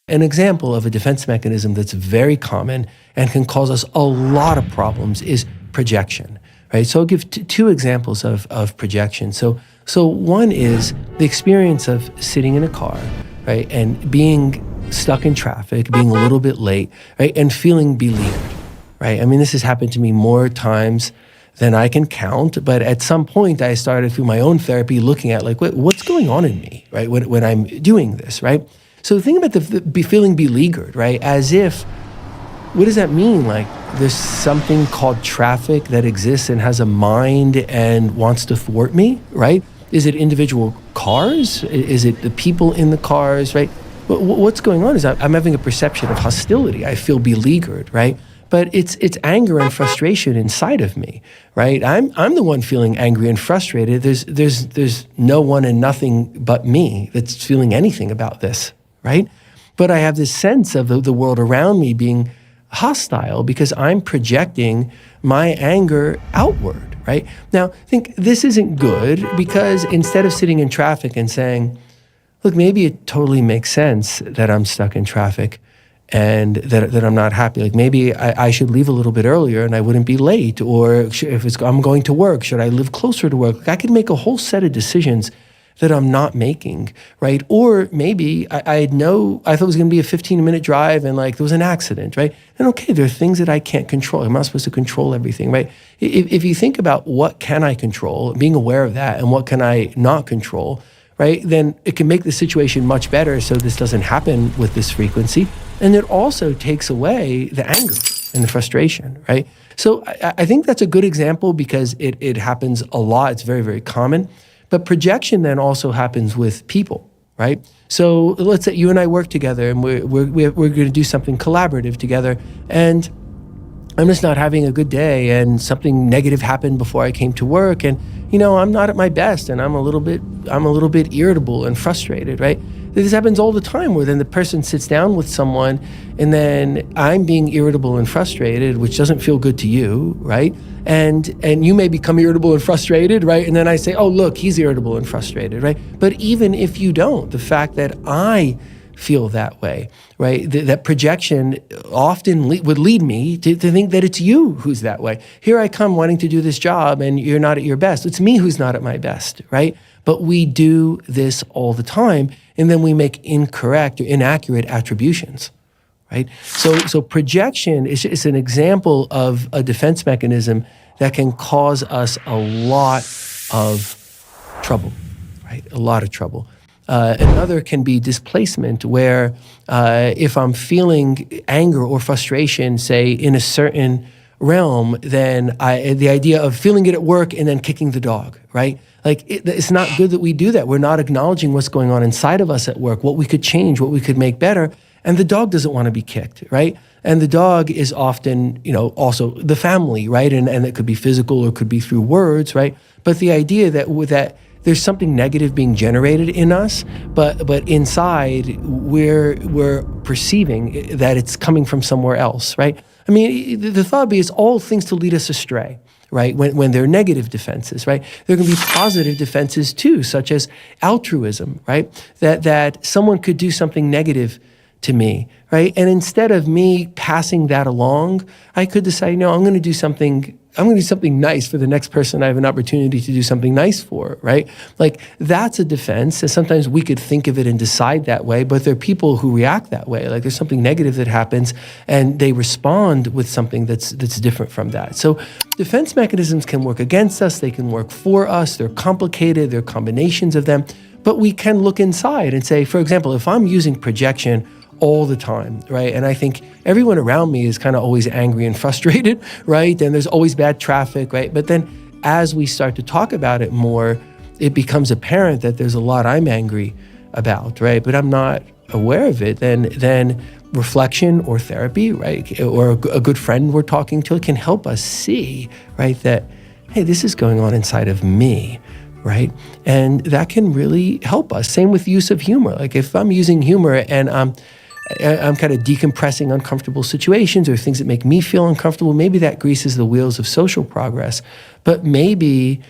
An example of a defense mechanism that's very common and can cause us a lot of problems is projection, right? So I'll give two examples of projection. So one is the experience of sitting in a car, right, and being stuck in traffic, being a little bit late, right, and feeling beleaguered, right? I mean, this has happened to me more times than I can count, but at some point I started through my own therapy looking at like, what's going on in me, right, when I'm doing this, right? So think about the feeling beleaguered, right? As if, what does that mean? Like there's something called traffic that exists and has a mind and wants to thwart me, right? Is it individual cars? Is it the people in the cars, right? What's going on is I'm having a perception of hostility. I feel beleaguered, right? But it's anger and frustration inside of me, right? I'm the one feeling angry and frustrated. There's no one and nothing but me that's feeling anything about this, right? But I have this sense of the world around me being hostile because I'm projecting my anger outward, right? Now, I think this isn't good because instead of sitting in traffic and saying, look, maybe it totally makes sense that I'm stuck in traffic and that I'm not happy. Like maybe I should leave a little bit earlier and I wouldn't be late. Or if I'm going to work, should I live closer to work? Like I could make a whole set of decisions that I'm not making, right? Or maybe I thought it was gonna be a 15-minute drive and like there was an accident, right? And okay, there are things that I can't control. I'm not supposed to control everything, right? If you think about what can I control, being aware of that, and what can I not control, right? Then it can make the situation much better so this doesn't happen with this frequency. And it also takes away the anger and the frustration, right? So I think that's a good example because it happens a lot. It's very, very common. But projection then also happens with people, right? So let's say you and I work together and we're going to do something collaborative together, and I'm just not having a good day and something negative happened before I came to work, and I'm not at my best and I'm a little bit irritable and frustrated, right? This happens all the time where then the person sits down with someone and then I'm being irritable and frustrated, which doesn't feel good to you, right? And you may become irritable and frustrated, right? And then I say, oh, look, he's irritable and frustrated, right? But even if you don't, the fact that I feel that way, right? That projection often would lead me to think that it's you who's that way. Here I come wanting to do this job and you're not at your best. It's me who's not at my best, right? But we do this all the time, and then we make incorrect or inaccurate attributions, right? So projection is an example of a defense mechanism that can cause us a lot of trouble, right? A lot of trouble. Another can be displacement, where if I'm feeling anger or frustration, say, in a certain realm, then the idea of feeling it at work and then kicking the dog, right? Like it's not good that we do that. We're not acknowledging what's going on inside of us at work, what we could change, what we could make better. And the dog doesn't want to be kicked, right? And the dog is often, also the family, right? And it could be physical or it could be through words, right? But the idea that there's something negative being generated in us, but inside we're perceiving that it's coming from somewhere else, right? I mean, the thought is all things to lead us astray, right? When they're negative defenses, right? There can be positive defenses too, such as altruism, right? That someone could do something negative to me, right? And instead of me passing that along, I could decide, no, I'm going to do something nice for the next person I have an opportunity to do something nice for, right? Like that's a defense. And sometimes we could think of it and decide that way, but there are people who react that way. Like there's something negative that happens and they respond with something that's different from that. So defense mechanisms can work against us. They can work for us. They're complicated. There are combinations of them, but we can look inside and say, for example, if I'm using projection all the time, right? And I think everyone around me is kind of always angry and frustrated, right? And there's always bad traffic, right? But then as we start to talk about it more, it becomes apparent that there's a lot I'm angry about, right? But I'm not aware of it. Then reflection or therapy, right? Or a good friend we're talking to can help us see, right? That, hey, this is going on inside of me, right? And that can really help us. Same with use of humor. Like if I'm using humor and I'm kind of decompressing uncomfortable situations or things that make me feel uncomfortable, maybe that greases the wheels of social progress. But maybe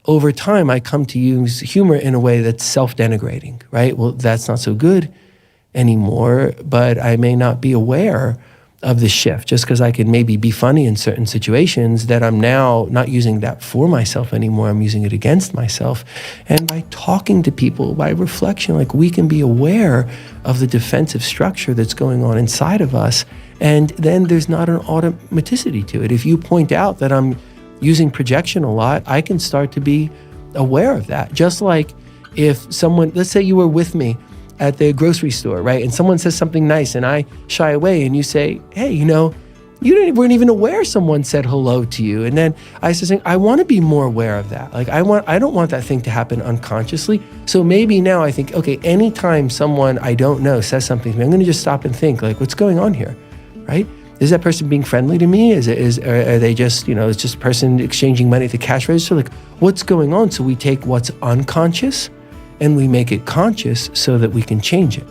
over time, I come to use humor in a way that's self-denigrating, right? Well, that's not so good. anymore, but I may not be aware of the shift just because I can maybe be funny in certain situations that I'm now not using that for myself anymore. I'm using it against myself. And by talking to people, by reflection, like we can be aware of the defensive structure that's going on inside of us. And then there's not an automaticity to it. If you point out that I'm using projection a lot, I can start to be aware of that. Just like if someone, let's say you were with me at the grocery store, right? And someone says something nice and I shy away and you say, hey, you weren't even aware someone said hello to you. And then I said, I want to be more aware of that. Like I don't want that thing to happen unconsciously. So maybe now I think, okay, anytime someone I don't know says something to me, I'm going to just stop and think like, what's going on here, right? Is that person being friendly to me? Are they just, it's just a person exchanging money at the cash register? Like what's going on? So we take what's unconscious and we make it conscious so that we can change it.